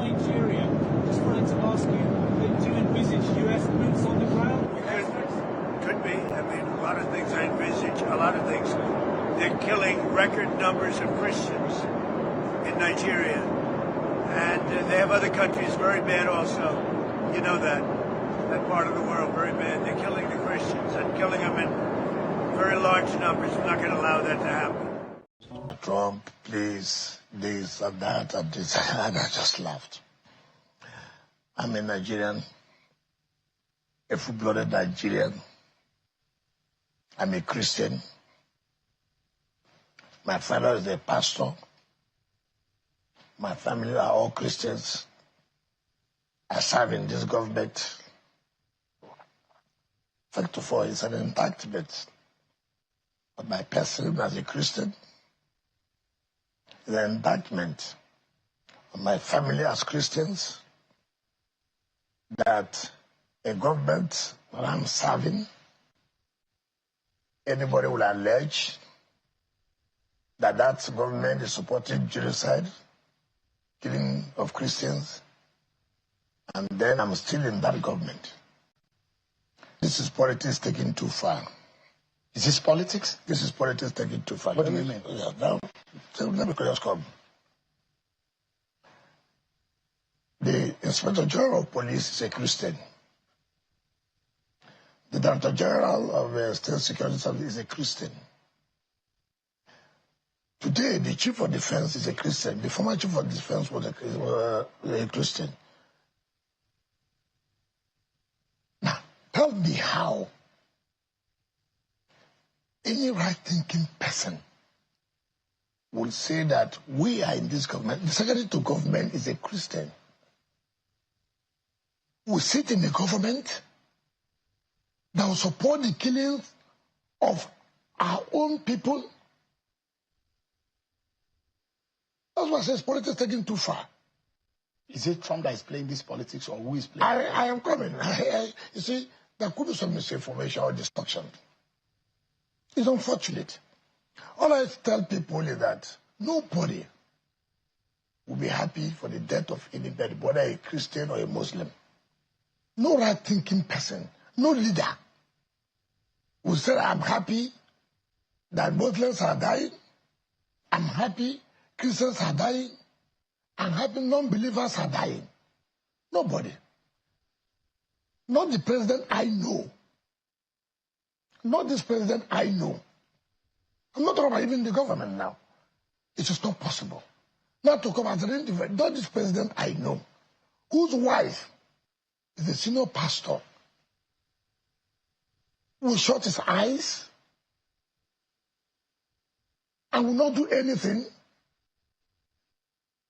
Nigeria. Just wanted to ask you, do you envisage US boots on the ground? Could be. I mean, a lot of things I envisage, a lot of things. They're killing record numbers of Christians in Nigeria. And they have other countries very bad also. You know that part of the world, very bad. They're killing the Christians and killing them in very large numbers. We're not going to allow that to happen. Trump, please, this and that and this, and I just laughed. I'm a Nigerian, a full-blooded Nigerian. I'm a Christian. My father is a pastor. My family are all Christians. I serve in this government. First of all, it's an indictment of my person as a Christian. It's an indictment of my family as Christians that a government that I'm serving, anybody will allege that that government is supporting genocide, killing of Christians, and then I'm still in that government. This is politics taken too far. Is this politics? This is politics taken too far. What do you mean? Yeah, now, let me just come. The Inspector General of Police is a Christian. The Director General of State Security Service is a Christian. Today, the Chief of Defense is a Christian. The former Chief of Defense was a Christian. Now, tell me how any right-thinking person will say that we are in this government. The secretary to government is a Christian. We sit in the government that will support the killing of our own people. That's why I say politics taking too far. Is it Trump that is playing this politics, or who is playing? I am coming. You see, there could be some misinformation or destruction. It's unfortunate. All I tell people is that nobody will be happy for the death of anybody, whether a Christian or a Muslim. No right-thinking person, no leader will say, I'm happy that Muslims are dying. I'm happy Christians are dying. I'm happy non-believers are dying. Nobody. Not the president I know. Not this president I know. I'm not talking about even the government now. It is not possible. Not to come as an individual. Not this president I know, whose wife is a senior pastor, will shut his eyes and will not do anything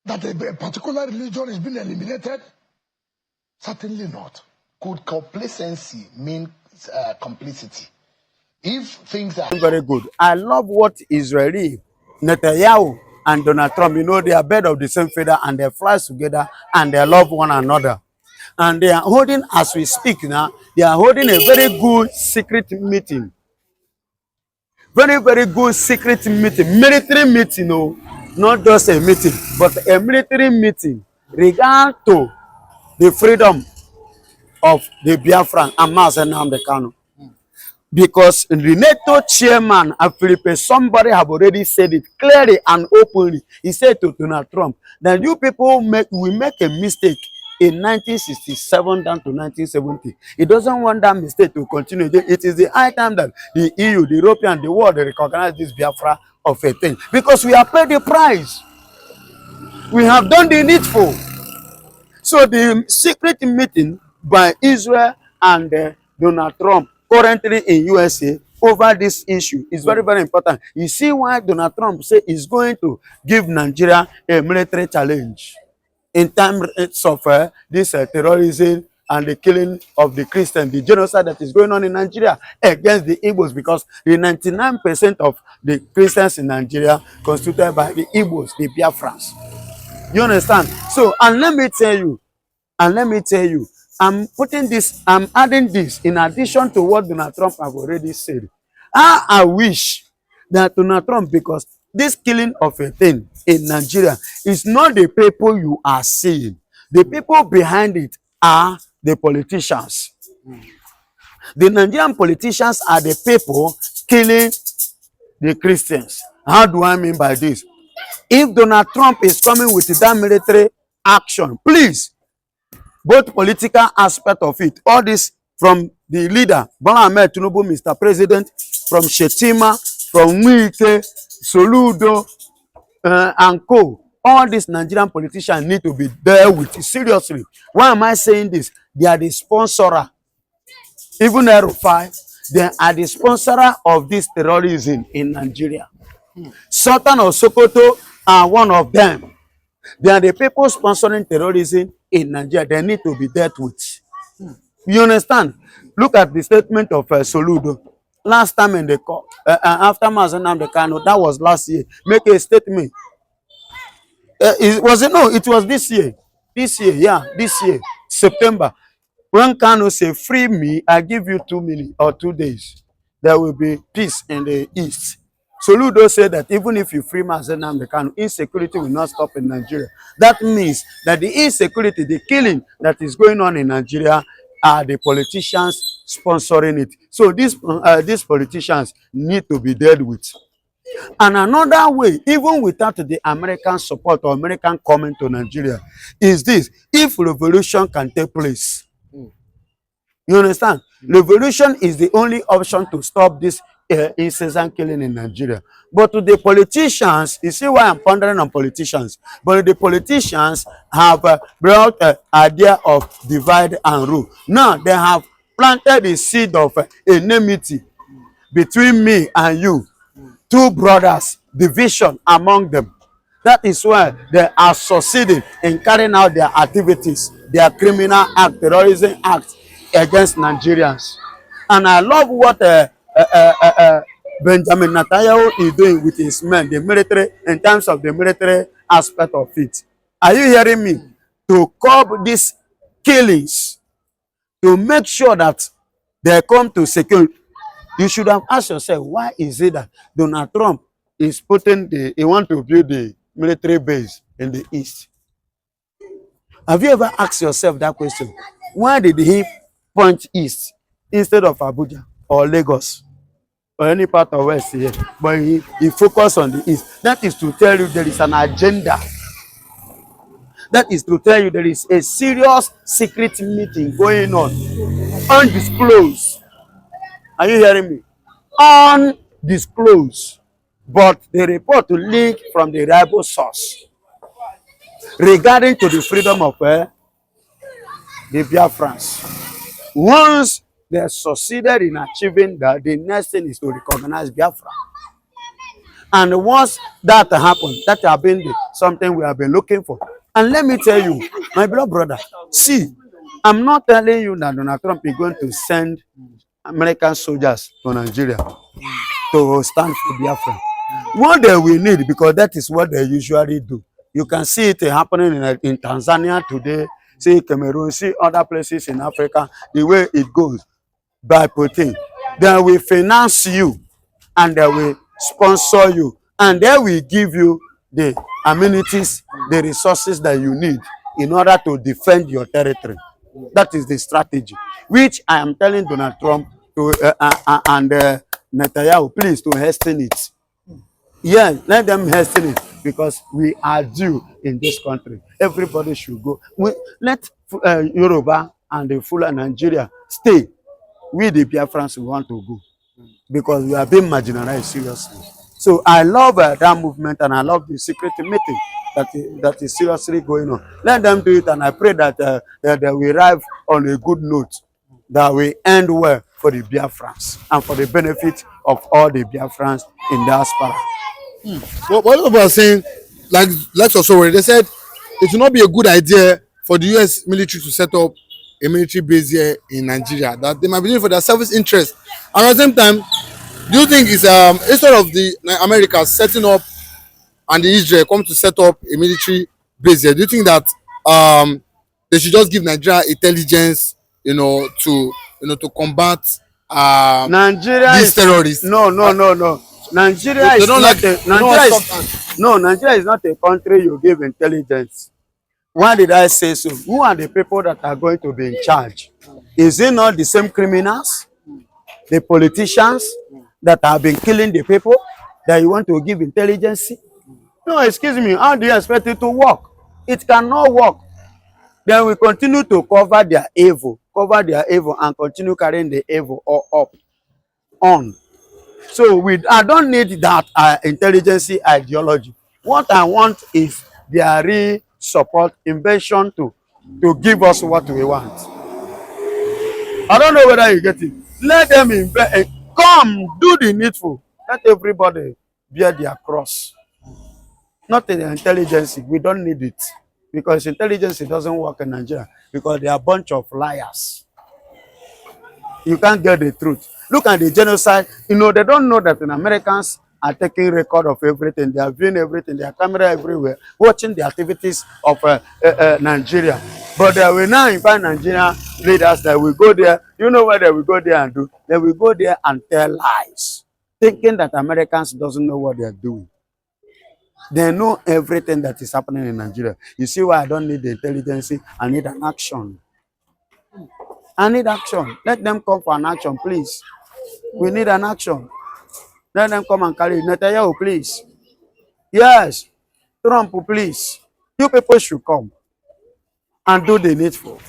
that a particular religion is being eliminated. Certainly not. Could complacency mean complicity? If things are very good. I love what Israeli, Netanyahu, and Donald Trump, you know, they are birds of the same feather and they fly together and they love one another. And they are holding, as we speak now, they are holding a very good secret meeting. Very, very good secret meeting. Military meeting, no, not just a meeting, but a military meeting regard to the freedom of the Biafran and the Kanu. Because the NATO chairman of Philippines, somebody have already said it clearly and openly. He said to Donald Trump that you people will make a mistake in 1967 down to 1970. He doesn't want that mistake to continue. It is the high time that the EU, the European, the world, they recognize this Biafra of a thing. Because we have paid the price. We have done the needful. So the secret meeting by Israel and Donald Trump currently in USA over this issue is very, very important. You see why Donald Trump say he's going to give Nigeria a military challenge in terms of this terrorism and the killing of the Christians, the genocide that is going on in Nigeria against the Igbos, because the 99% of the Christians in Nigeria constituted by the Igbos, the Biafrans. You understand? So, and let me tell you, I'm adding this in addition to what Donald Trump have already said. I wish that Donald Trump, because this killing of a thing in Nigeria is not the people you are seeing. The people behind it are the politicians. The Nigerian politicians are the people killing the Christians. How do I mean by this? If Donald Trump is coming with that military action, please, both political aspect of it, all this from the leader, Bola Ahmed Tinubu, Mr. President, from Shetima, from Wike, Soludo, and co. All these Nigerian politicians need to be there with it. Seriously. Why am I saying this? They are the sponsorer. Even Erufai, they are the sponsorer of this terrorism in Nigeria. Sultan of Sokoto are one of them. They are the people sponsoring terrorism in Nigeria. They need to be dealt with. You understand? Look at the statement of Soludo. Last time in the court, after Mazenam Kanu, that was last year. Make a statement. It was this year. This year, September. When Kanu say, free me, I give you 2 minutes or 2 days. There will be peace in the east. Soludo said that even if you free Mazenam Kanu, insecurity will not stop in Nigeria. That means that the insecurity, the killing that is going on in Nigeria are the politicians sponsoring it. So these politicians need to be dealt with. And another way, even without the American support or American comment to Nigeria, is this: if revolution can take place. You understand? Revolution is the only option to stop this incessant killing in Nigeria. But to the politicians, you see why I'm pondering on politicians. But the politicians have brought the idea of divide and rule. Now they have planted the seed of enmity between me and you. Two brothers, division among them. That is why they are succeeding in carrying out their activities, their criminal act, terrorism act against Nigerians. And I love what Benjamin Netanyahu is doing with his men, the military, in terms of the military aspect of it. Are you hearing me? To curb these killings, to make sure that they come to security. You should have asked yourself, why is it that Donald Trump is he want to build the military base in the east? Have you ever asked yourself that question? Why did he point east instead of Abuja or Lagos or any part of West here? But he focused on the east. That is to tell you there is an agenda. That is to tell you there is a serious secret meeting going on, undisclosed. Are you hearing me? Undisclosed. But the report leaked from the reliable source regarding to the freedom of the Biafrans. Once they succeeded in achieving that, the next thing is to recognize Biafra. And once that happened, that has been something we have been looking for. And let me tell you, my beloved brother, see, I'm not telling you that Donald Trump is going to send American soldiers to Nigeria to stand for Biafra. What they will need, because that is what they usually do. You can see it happening in Tanzania today, see Cameroon, see other places in Africa, the way it goes by protein. They will finance you and they will sponsor you and they will give you the amenities, the resources that you need in order to defend your territory. That is the strategy, which I am telling Donald Trump to and Netanyahu, please, to hasten it. Yeah, let them hasten it because we are due in this country. Everybody should go. Let Yoruba and the full Nigeria stay. We, the Biafrans, we want to go because we are being marginalized seriously. So I love that movement and I love the secret meeting that is seriously going on. Let them do it, and I pray that they will arrive on a good note, that will end well for the Biafrans and for the benefit of all the Biafrans in diaspora. What people are saying, like also they said it will not be a good idea for the US military to set up a military base here in Nigeria, that they might be doing for their service interest. And at the same time, do you think it's instead of the America setting up and the Israel come to set up a military base here, do you think that they should just give Nigeria intelligence, to combat these terrorists? No. Nigeria is not a country you give intelligence. Why did I say so? Who are the people that are going to be in charge? Is it not the same criminals, the politicians that have been killing the people that you want to give intelligence? No, excuse me, how do you expect it to work? It cannot work. Then we continue to cover their evil, and continue carrying the evil up on. So I don't need that intelligence ideology. What I want is their real support, invention to give us what we want. I don't know whether you get it. Let them invent. Come, do the needful. Let everybody bear their cross. Not the intelligence. We don't need it. Because intelligence doesn't work in Nigeria. Because they are a bunch of liars. You can't get the truth. Look at the genocide. You know, they don't know that the Americans are taking record of everything. They are viewing everything. They are camera everywhere, watching the activities of Nigeria. But they will now invite Nigerian leaders that will go there. You know what they will go there and do? They will go there and tell lies, thinking that Americans doesn't know what they are doing. They know everything that is happening in Nigeria. You see why I don't need the intelligence? I need an action. I need action. Let them come for an action, please. We need an action. Let them come and carry it. Netanyahu, please. Yes. Trump, please. You people should come and do the needful.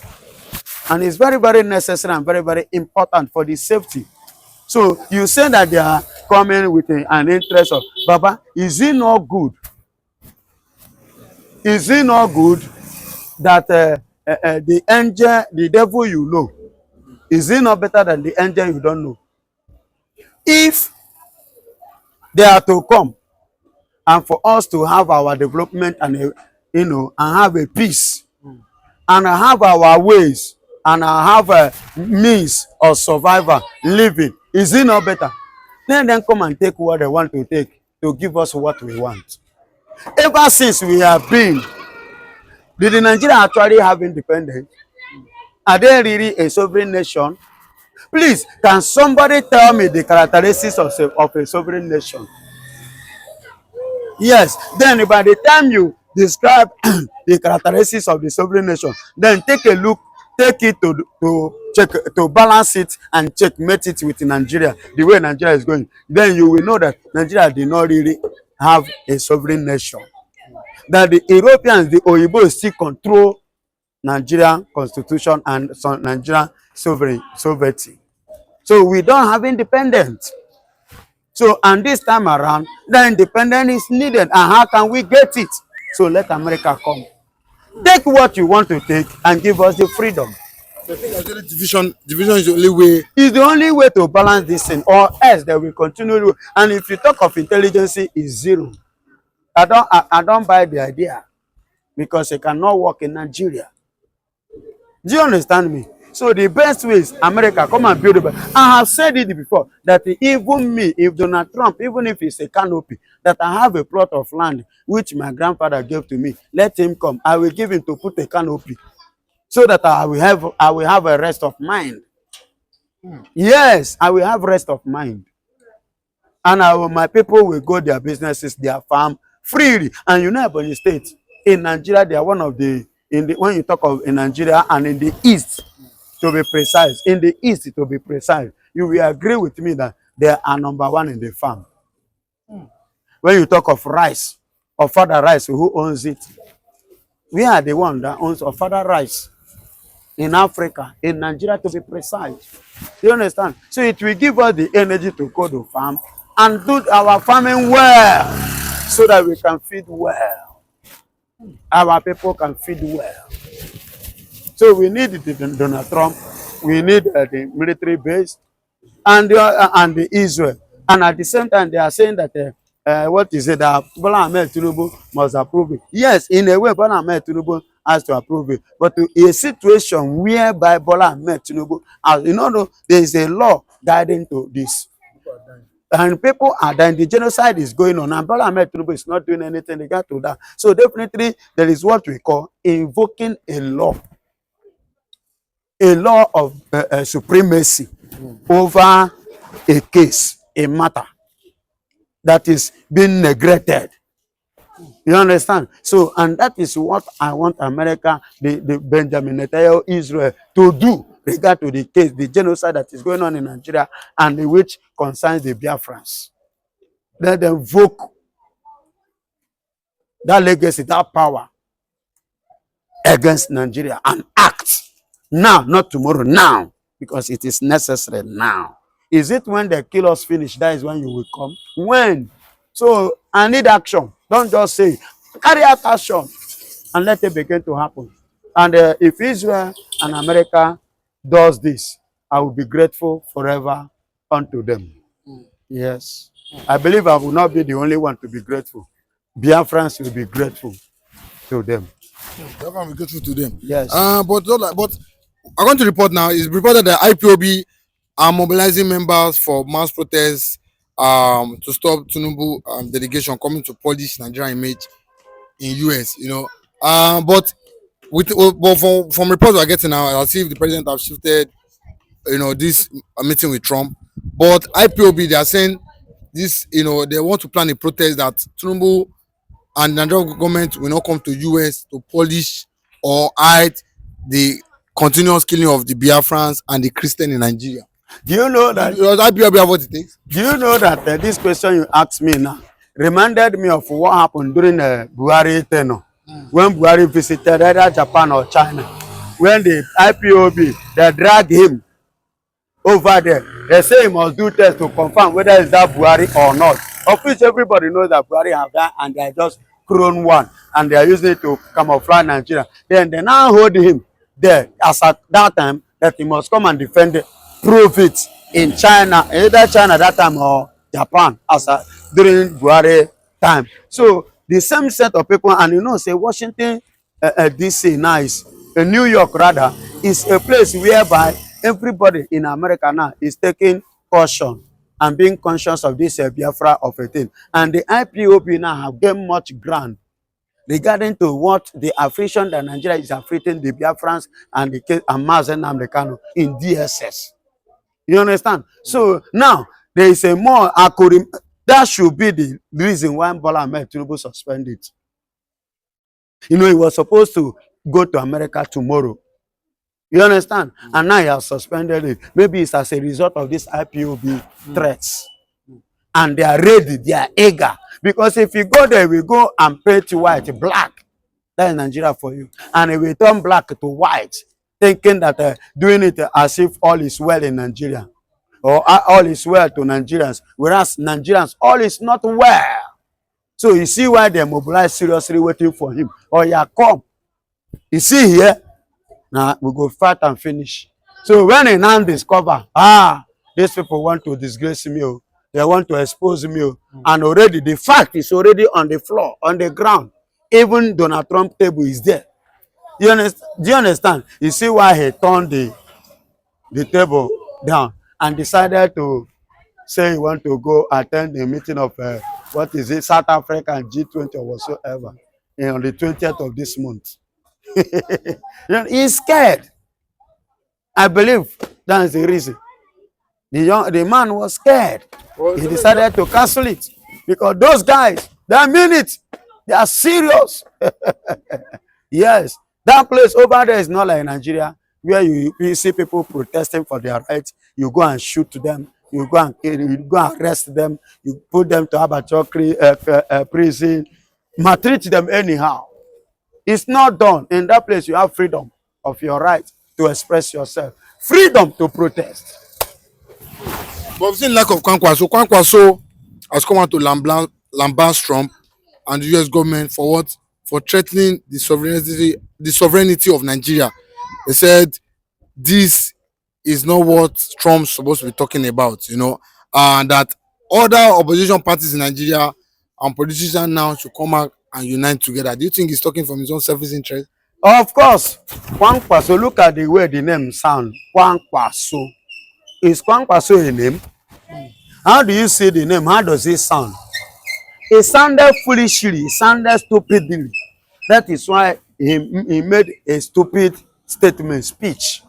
And it's very, very necessary and very, very important for the safety. So you say that they are coming with an interest of Baba. Is it not good? Is it not good that the angel, the devil you know, is it not better than the angel you don't know? If they are to come and for us to have our development and and have a peace and have our ways and have a means of survival living, is it not better? Let them come and take what they want to take to give us what we want. Ever since we have been, did Nigeria actually have independence? Are they really a sovereign nation? Please, can somebody tell me the characteristics of a sovereign nation? Yes, then by the time you describe the characteristics of the sovereign nation, then take a look, take it to balance it and checkmate it with Nigeria, the way Nigeria is going. Then you will know that Nigeria did not really have a sovereign nation. That the Europeans, the Oyibos still control Nigerian constitution and Nigerian sovereignty. So we don't have independence. So, and this time around, the independence is needed. And how can we get it? So let America come. Take what you want to take and give us the freedom. So I think actually division is the only way. It's the only way to balance this thing, or else they will continue. And if you talk of intelligence, it's zero. I don't buy the idea because it cannot work in Nigeria. Do you understand me? So the best way is America come and build it. I have said it before that even me, if Donald Trump, even if it's a canopy, that I have a plot of land which my grandfather gave to me, let him come. I will give him to put a canopy so that I will have a rest of mind. Yes, I will have rest of mind. And my people will go their businesses, their farm freely. And you know about the state in Nigeria, they are one of when you talk of in Nigeria and in the east, to be precise, in the east to be precise, you will agree with me that they are number one in the farm. When you talk of rice, of Father Rice, who owns it? We are the one that owns of Father Rice in Africa, in Nigeria to be precise. Do you understand? So it will give us the energy to go to farm and do our farming well so that we can feed well. Our people can feed well. So we need Donald Trump, we need the military base, and the Israel. And at the same time, they are saying that that Bola Ahmed Tinubu must approve it. Yes, in a way, Bola Ahmed Tinubu has to approve it. But to a situation whereby Bola Ahmed Tinubu, there is a law guiding to this. And people are dying. The genocide is going on. And Bola Ahmed Tinubu is not doing anything regard to that. So definitely, there is what we call invoking a law. A law of supremacy over a case, a matter that is being neglected. You understand? So, and that is what I want America, the Benjamin Netanyahu, Israel, to do regard to the case, the genocide that is going on in Nigeria and which concerns the Biafrans. Let them invoke that legacy, that power against Nigeria and act now, not tomorrow, now, because it is necessary now. Is it when they kill us finish? That is when you will come. When? So I need action. Don't just say, carry out action and let it begin to happen. And if Israel and America does this, I will be grateful forever unto them. Yes. I believe I will not be the only one to be grateful. Biafrans will be grateful to them. Everyone will be grateful to them. Yes. But I want to report now. It's reported that IPOB are mobilizing members for mass protests to stop Tinubu delegation coming to polish Nigerian image in US. But from reports we're getting now, I'll see if the president have shifted. This meeting with Trump. But IPOB, they are saying this. They want to plan a protest that Tinubu and the Nigerian government will not come to US to polish or hide the continuous killing of the Biafrans and the Christian in Nigeria. Do you know that? Does IPOB have what it takes? Do you know that this question you asked me now reminded me of what happened during Buhari tenure, when Buhari visited either Japan or China, when the IPOB they drag him over there. They say he must do tests to confirm whether it's that Buhari or not. Of which everybody knows that Buhari have that, and they are just clone one, and they are using it to camouflage Nigeria. Then they now hold him there as at that time that he must come and defend it, prove it in China, either China that time or Japan, as during Buhari time. So the same set of people, and say Washington DC now is New York rather, is a place whereby everybody in America now is taking caution and being conscious of this Biafra of a thing. And the IPOB now have gained much ground regarding to what the affliction that Nigeria is afflicting the Biafrans and the case and Mazen and the Kanu in DSS. You understand? So now there is a more that should be the reason why Bola Ahmed Tinubu suspended. He was supposed to go to America tomorrow. You understand? And now he has suspended it. Maybe it's as a result of this IPOB threats. And they are ready, they are eager. Because if you go there, we go and paint white, black. That is Nigeria for you. And if we turn black to white, thinking that doing it as if all is well in Nigeria. Or all is well to Nigerians. Whereas Nigerians, all is not well. So you see why they mobilize seriously waiting for him. Or yeah, come. You see here, now we go fight and finish. So when he now discover, these people want to disgrace me, they want to expose me, and already the fact is already on the floor, on the ground. Even Donald Trump table is there. Do you understand? You see why he turned the table down and decided to say he want to go attend a meeting of South Africa and G20 or whatsoever on the 20th of this month. He's scared. I believe that's the reason. The man was scared. He decided to cancel it because those guys, they mean it. They are serious. Yes, that place over there is not like Nigeria, where you see people protesting for their rights. You go and shoot them. You go and kill. You go and arrest them. You put them to abattoir prison. Maltreat them anyhow. It's not done. In that place, you have freedom of your right to express yourself. Freedom to protest. But we've seen lack of Kwankwaso. Kwankwaso has come out to lambast Trump and the US government for what? For threatening the sovereignty of Nigeria. They said this is not what Trump's supposed to be talking about, and that other opposition parties in Nigeria and politicians now should come out and unite together. Do you think he's talking from his own selfish interest? Of course. Kwankwaso, look at the way the name sounds. Kwankwaso. Is Kwankwaso a name? How do you see the name? How does it sound? It sounded foolishly. It sounded stupidly. That is why he made a stupid statement, speech.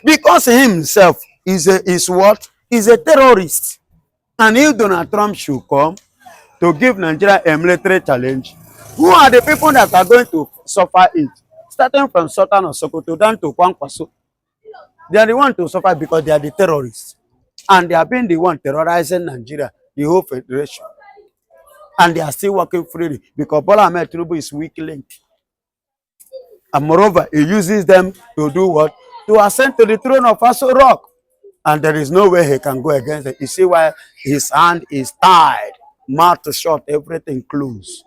Because he himself is what? Is a terrorist. And if Donald Trump should come, to give Nigeria a military challenge, who are the people that are going to suffer it? Starting from Sultan of Sokoto down to Kwankwaso. They are the ones to suffer because they are the terrorists. And they have been the one terrorizing Nigeria, the whole federation. And they are still working freely because Bola Ahmed Tinubu is weak link. And moreover, he uses them to do what? To ascend to the throne of Aso Rock. And there is no way he can go against it. You see why his hand is tied, mouth shut, everything closed.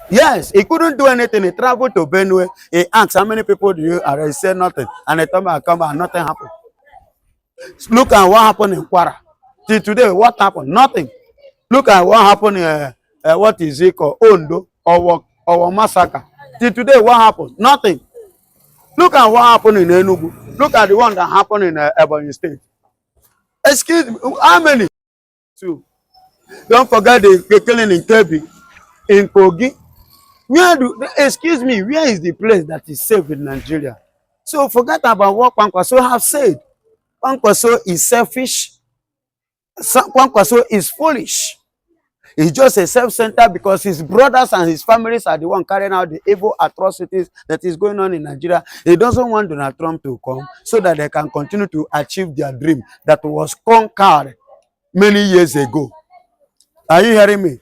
Yes, he couldn't do anything. He traveled to Benue. He asked, how many people do you arrest? He said nothing. And they told me, I come back, nothing happened. Look at what happened in Kwara. Till today, what happened? Nothing. Look at what happened in, what is it called? Ondo or massacre. Till today, what happened? Nothing. Look at what happened in Enugu. Look at the one that happened in Ebonyi State. Excuse me, how many? Two. Don't forget the killing in Kebbi, in Kogi. Excuse me, where is the place that is safe in Nigeria? So forget about what Kwankwaso have said. Kwankwaso is selfish. Kwankwaso is foolish. He's just a self-centered because his brothers and his families are the one carrying out the evil atrocities that is going on in Nigeria. He doesn't want Donald Trump to come so that they can continue to achieve their dream that was conquered many years ago. Are you hearing me?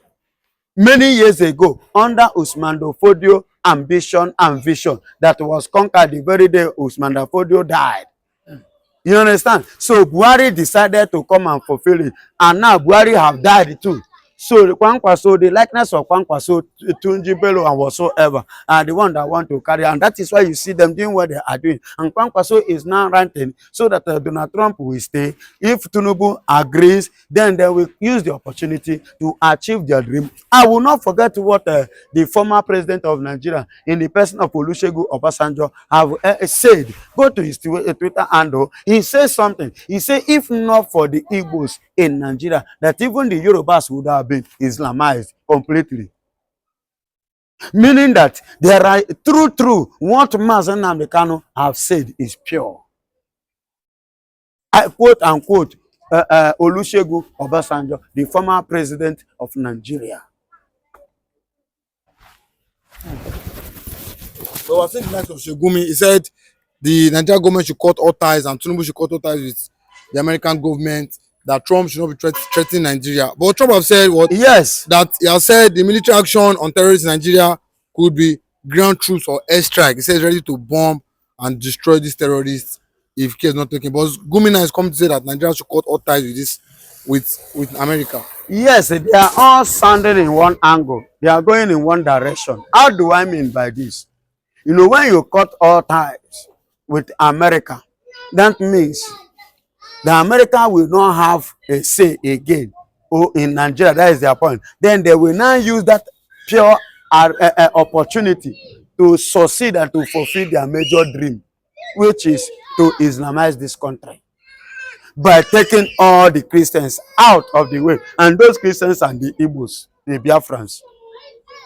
Many years ago, under Usman Dan Fodio ambition and vision that was conquered the very day Usman Dan Fodio died. You understand? So Buhari decided to come and fulfill it. And now Buhari have died too. So Kwankwaso, the likeness of Kwankwaso, Tunji Bello and whatsoever are the one that want to carry. And that is why you see them doing what they are doing. And Kwankwaso is now ranting so that Donald Trump will stay. If Tinubu agrees, then they will use the opportunity to achieve their dream. I will not forget what the former president of Nigeria, in the person of Olusegun Obasanjo, have said. Go to his Twitter handle. He says something. He said, if not for the Igbos in Nigeria, that even the Yorubas would have been Islamized completely. Meaning that there are true what Mazen Kanu have said is pure. I quote unquote Olusegun Obasanjo, the former president of Nigeria. So I think the likes of Shegumi, he said the Nigerian government should cut all ties and Tinubu should cut all ties with the American government, that Trump should not be threatening Nigeria. But Trump have said what? Yes. That he has said the military action on terrorists in Nigeria could be ground troops or airstrike. He says ready to bomb and destroy these terrorists if care is not taken. But Gumina is coming to say that Nigeria should cut all ties with this, with America. Yes, they are all sounding in one angle. They are going in one direction. How do I mean by this? You know, when you cut all ties with America, that means the America will not have a say again in Nigeria. That is their point. Then they will now use that pure opportunity to succeed and to fulfill their major dream, which is to Islamize this country by taking all the Christians out of the way. And those Christians and the Igbos, the Biafrans.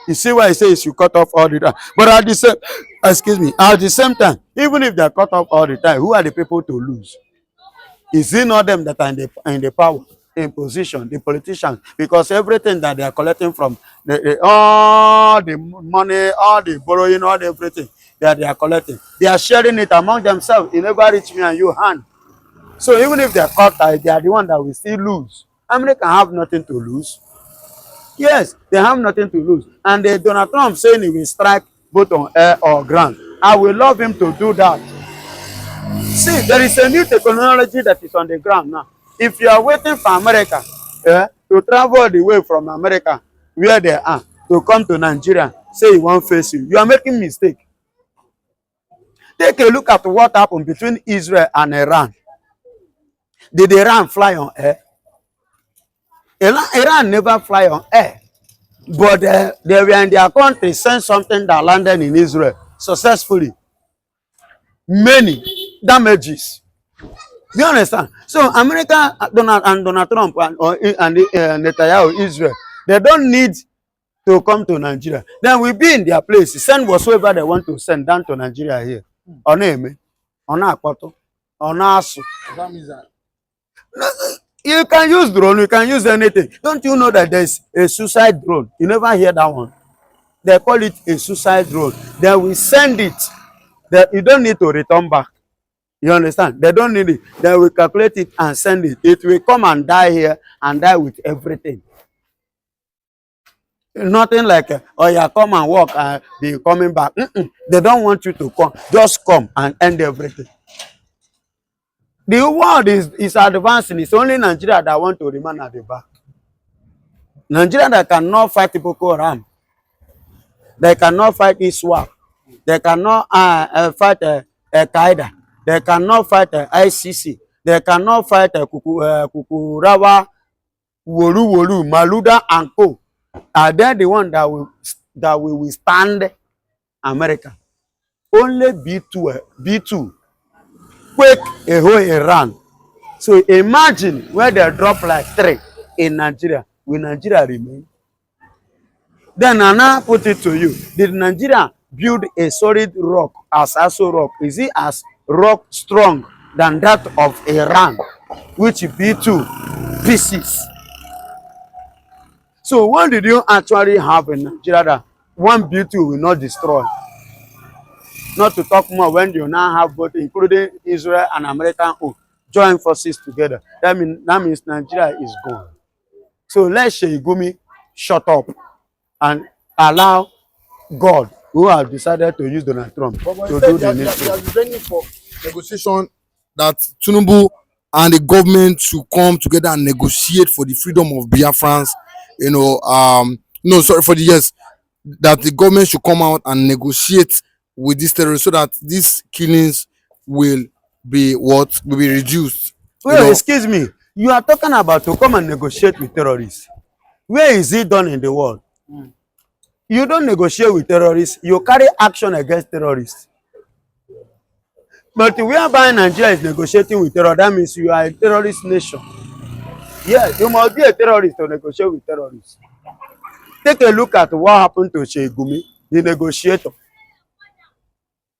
You see why I say you cut off all the time. But at the same, at the same time, even if they are cut off all the time, who are the people to lose? Is it not them that are in the power, in position, the politicians? Because everything that they are collecting from all the money, all the borrowing, all the everything that they are collecting, they are sharing it among themselves. It never reach me and you hand. So even if they are cut, they are the one that will still lose. America have nothing to lose. Yes, they have nothing to lose. And Donald Trump saying he will strike both on air or ground. I will love him to do that. See, there is a new technology that is on the ground now. If you are waiting for America to travel the way from America, where they are, to come to Nigeria, say he won't face you, you are making a mistake. Take a look at what happened between Israel and Iran. Did Iran fly on air? Iran never fly on air. But they were in their country, sent something that landed in Israel successfully. Many damages. Do you understand? So America, Donald Trump and Netanyahu, Israel, they don't need to come to Nigeria. Then we be in their place. Send whatsoever they want to send down to Nigeria here. On Eme, on Akpoto, on Asu. That means that. You can use drone, you can use anything. Don't you know that there's a suicide drone? You never hear that one. They call it a suicide drone. They will send it. You don't need to return back. You understand? They don't need it. They will calculate it and send it. It will come and die here and die with everything. Nothing like, oh yeah, come and walk and be coming back. They don't want you to come. Just come and end everything. The world is advancing. It's only Nigeria that want to remain at the back. Nigeria that cannot fight Boko Haram. They cannot fight ISWAP. They cannot fight Al-Qaeda. They cannot fight ICC. They cannot fight Kukurawa, Wolu, Maluda, and Co. Are they the one that will withstand America? Only B2 quake a whole Iran. So imagine where they drop like 3 in Nigeria. Will Nigeria remain? Then I now put it to you. Did Nigeria build a solid rock as Aso Rock? Is it as rock strong than that of Iran, which B2 pieces? So what did you actually have in Nigeria that one B2 will not destroy? Not to talk more when you now have both, including Israel and American, join forces together. That means Nigeria is gone. So let Sheikh shut up and allow God, who has decided to use Donald Trump, to do the needful. Training for negotiation that Tinubu and the government should come together and negotiate for the freedom of Biafrans. For the yes, that the government should come out and negotiate with these terrorists so that these killings will be reduced. Well, excuse me, you are talking about to come and negotiate with terrorists. Where is it done in the world? You don't negotiate with terrorists, you carry action against terrorists. But whereby Nigeria is negotiating with terror, that means you are a terrorist nation. Yes, you must be a terrorist to negotiate with terrorists. Take a look at what happened to Sheikh Gumi, the negotiator.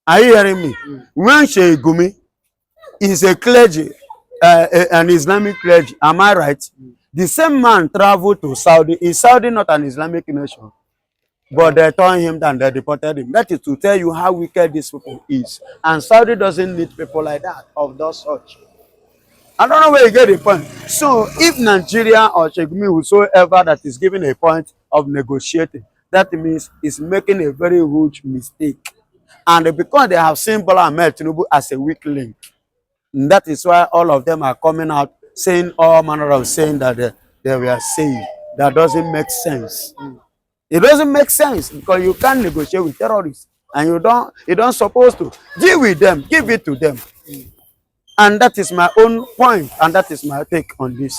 Are you hearing me? When Sheikh Gumi is a clergy, an Islamic clergy, am I right? The same man traveled to Saudi. Is Saudi not an Islamic nation? But they turned him down, they deported him. That is to tell you how wicked this people is. And Saudi doesn't need people like that, of those such. I don't know where you get the point. So if Nigeria or Sheikh Gumi, whosoever that is giving a point of negotiating, that means it's making a very huge mistake. And because they have seen Bola Ahmed Tinubu as a weak link, and that is why all of them are coming out saying all manner of saying that they were saved. That doesn't make sense. It doesn't make sense because you can't negotiate with terrorists, and you don't supposed to deal with them, give it to them. And that is my own point, and that is my take on this.